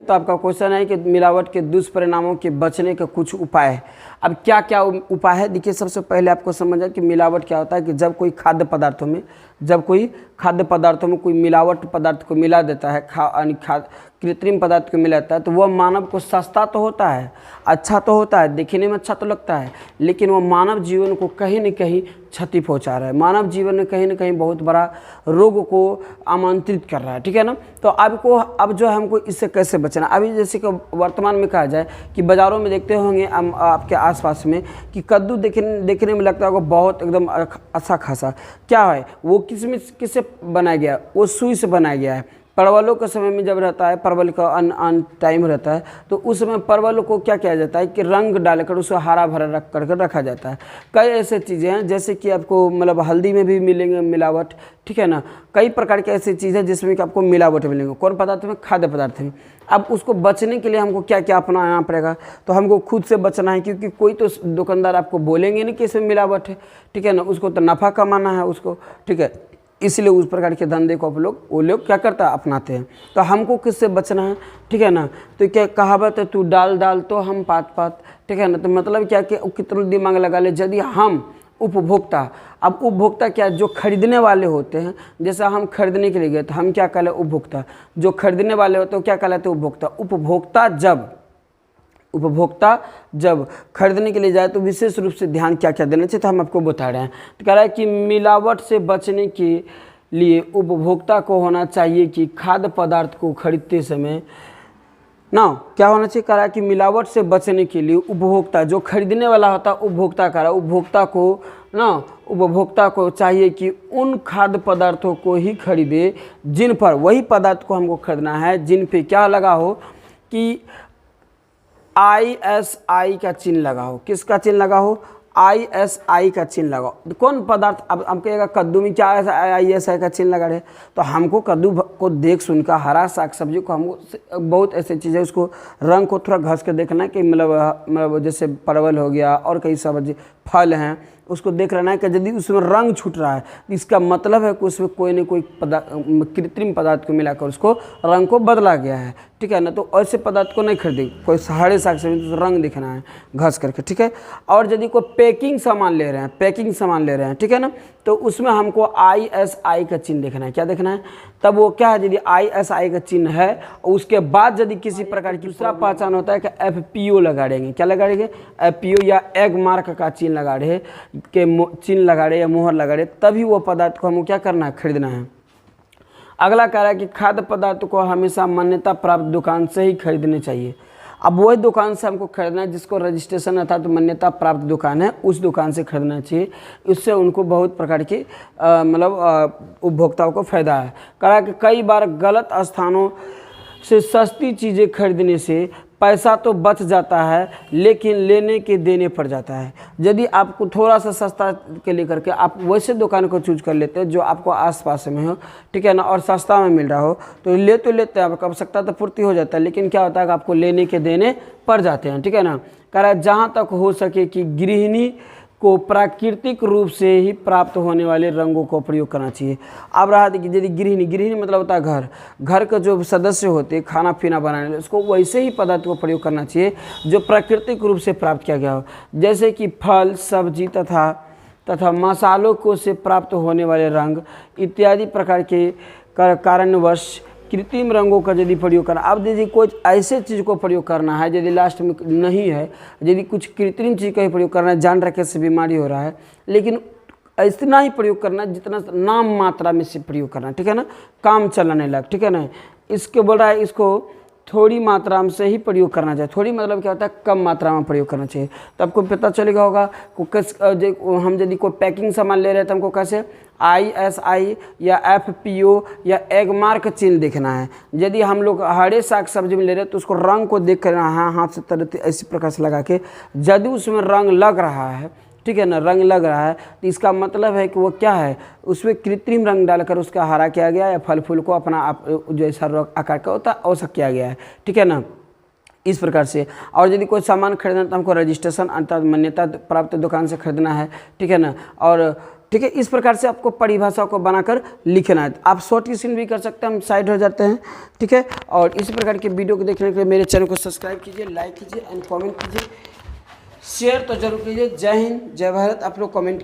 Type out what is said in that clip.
तो आपका क्वेश्चन है कि मिलावट के दुष्परिणामों के बचने के कुछ उपाय है। अब क्या क्या उपाय है, देखिए सबसे पहले आपको समझना कि मिलावट क्या होता है कि जब कोई खाद्य पदार्थों में कोई मिलावट पदार्थ को मिला देता है, कृत्रिम पदार्थ को मिलाता है, तो वह मानव को सस्ता तो होता है, अच्छा तो होता है, देखने में अच्छा तो लगता है, लेकिन वह मानव जीवन को कहीं न कहीं क्षति पहुंचा रहा है, मानव जीवन में कहीं न कहीं बहुत बड़ा रोग को आमंत्रित कर रहा है, ठीक है ना। तो अब जो है हमको इससे कैसे बचना। अभी जैसे कि वर्तमान में कहा जाए कि बाज़ारों में देखते होंगे आपके आसपास में कि कद्दू देखने में लगता होगा बहुत एकदम अच्छा खासा, क्या है वो किससे बनाया गया, वो सुई से बनाया गया है। परवलों के समय में जब रहता है, परवल का अन टाइम रहता है, तो उस समय परवल को क्या किया जाता है कि रंग डालकर उसको हरा भरा रख करके रखा जाता है। कई ऐसे चीज़ें हैं जैसे कि आपको मतलब हल्दी में भी मिलेंगे मिलावट, ठीक है ना। कई प्रकार की ऐसी चीज़ें जिसमें कि आपको मिलावट मिलेंगे, कौन पदार्थ में, खाद्य पदार्थ में। अब उसको बचने के लिए हमको क्या क्या अपनाना पड़ेगा, तो हमको खुद से बचना है, क्योंकि कोई तो दुकानदार आपको बोलेंगे नहीं कि इसमें मिलावट है, ठीक है ना। उसको तो नफ़ा कमाना है उसको, ठीक है, इसलिए उस प्रकार के धंधे को वो लोग क्या करता है, अपनाते हैं। तो हमको किससे बचना है, ठीक है ना। तो क्या कहावत है, तू डाल तो हम पात, ठीक है ना। तो मतलब क्या कि कितना दिमाग लगा ले, यदि हम उपभोक्ता, अब उपभोक्ता क्या, जो खरीदने वाले होते हैं, जैसे हम खरीदने के लिए गए तो हम क्या कहले, उपभोक्ता। जो खरीदने वाले होते हैं क्या कहलाते हैं, उपभोक्ता। उपभोक्ता जब खरीदने के लिए जाए तो विशेष रूप से ध्यान क्या क्या देना चाहिए, तो हम आपको बता रहे हैं। तो कह रहा है कि मिलावट से बचने के लिए उपभोक्ता को होना चाहिए कि खाद्य पदार्थ को खरीदते समय ना क्या होना चाहिए, कह रहा है कि मिलावट से बचने के लिए उपभोक्ता, जो खरीदने वाला होता है उपभोक्ता, कह रहा है उपभोक्ता को चाहिए कि उन खाद्य पदार्थों को ही खरीदे जिन पर, वही पदार्थ को हमको खरीदना है जिन पे क्या लगा हो कि ISI का चिन्ह लगा हो। किसका चिन्ह लगा हो, ISI का चिन्ह लगा हो। कौन पदार्थ, अब हम कहेगा कद्दू में क्या ISI का चिन्ह लगा रहे, तो हमको कद्दू को देख सुनकर, हरा साग सब्जी को हमको बहुत ऐसे चीज़ें, उसको रंग को थोड़ा घस के देखना कि मतलब जैसे परवल हो गया और कई सब्जी फल हैं, उसको देख लेना है कि यदि उसमें रंग छूट रहा है तो इसका मतलब है कि उसमें कोई न कोई कृत्रिम पदार्थ को मिलाकर उसको रंग को बदला गया है, ठीक है ना। तो ऐसे पदार्थ को नहीं खरीदे, कोई हरे साग सब्जी तो रंग दिखना है घस करके, ठीक है। और यदि कोई पैकिंग सामान ले रहे हैं, ठीक है ना, तो उसमें हमको ISI का चिन्ह देखना है। क्या देखना है, तब वो क्या है, यदि ISI का चिन्ह है और उसके बाद यदि किसी प्रकार की दूसरा पहचान होता है कि FPO लगा देंगे, क्या लगा देंगे, FPO या एग मार्क का चिन्ह लगा रहे के चिन्ह लगा रहे या मोहर लगा रहे, तभी वो पदार्थ को हमको क्या करना है, खरीदना है। अगला कह रहा है कि खाद्य पदार्थ को हमेशा मान्यता प्राप्त दुकान से ही खरीदने चाहिए। अब वही दुकान से हमको खरीदना है जिसको रजिस्ट्रेशन अर्थात तो मान्यता प्राप्त दुकान है, उस दुकान से खरीदना चाहिए। इससे उनको बहुत प्रकार की मतलब उपभोक्ताओं को फायदा है। कह रहा है कि कई बार गलत स्थानों से सस्ती चीज़ें खरीदने से पैसा तो बच जाता है, लेकिन लेने के देने पड़ जाता है। यदि आपको थोड़ा सा सस्ता के लेकर के आप वैसे दुकान को चूज कर लेते हैं जो आपको आसपास में हो, ठीक है ना, और सस्ता में मिल रहा हो, तो लेते हैं, आपको आवश्यकता तो पूर्ति हो जाता है, लेकिन क्या होता है कि आपको लेने के देने पड़ जाते हैं, ठीक है ना। कह रहा है जहाँ तक हो सके कि गृहिणी को प्राकृतिक रूप से ही प्राप्त होने वाले रंगों को प्रयोग करना चाहिए। अब रहा कि यदि गृहिणी मतलब होता है घर के जो सदस्य होते हैं खाना पीना बनाने, उसको वैसे ही पदार्थ को प्रयोग करना चाहिए जो प्राकृतिक रूप से प्राप्त किया गया हो, जैसे कि फल सब्जी तथा मसालों को से प्राप्त होने वाले रंग इत्यादि प्रकार के कारणवश कृत्रिम रंगों का यदि प्रयोग करना। अब यदि कुछ ऐसे चीज़ को प्रयोग करना है, यदि लास्ट में नहीं है, यदि कुछ कृत्रिम चीज़ का ही प्रयोग करना है, जान रखे से बीमारी हो रहा है, लेकिन इतना ही प्रयोग करना जितना नाम मात्रा में से प्रयोग करना, ठीक है ना, काम चलाने लग, ठीक है ना। इसके बोल रहा है इसको थोड़ी मात्रा में से ही प्रयोग करना चाहिए। थोड़ी मतलब क्या होता है, कम मात्रा में प्रयोग करना चाहिए। तो आपको पता चलेगा होगा हम यदि कोई पैकिंग सामान ले रहे हैं तो हमको कैसे ISI या FPO या एग मार्क चिन्ह देखना है। यदि हम लोग हरे साग सब्जी में ले रहे हैं तो उसको रंग को देख कर हाथ से तरह ऐसी प्रकार से लगा के, यदि उसमें रंग लग रहा है, ठीक है ना, रंग लग रहा है, तो इसका मतलब है कि वो क्या है, उसमें कृत्रिम रंग डालकर उसका हरा किया गया है, फल फूल को अपना जैसा आकार का होता है वैसा किया गया है, ठीक है ना, इस प्रकार से। और यदि कोई सामान खरीदना तो हमको रजिस्ट्रेशन अर्थात मान्यता प्राप्त दुकान से खरीदना है, ठीक है ना। और ठीक है, इस प्रकार से आपको परिभाषा को बनाकर लिखना है। आप शॉर्ट क्वेश्चन भी कर सकते हैं, हम साइड हो जाते हैं। ठीक है, और इसी प्रकार के वीडियो को देखने के लिए मेरे चैनल को सब्सक्राइब कीजिए, लाइक कीजिए एंड कमेंट कीजिए, शेयर तो जरूर कीजिए। जय हिंद, जय भारत। आप लोग कमेंट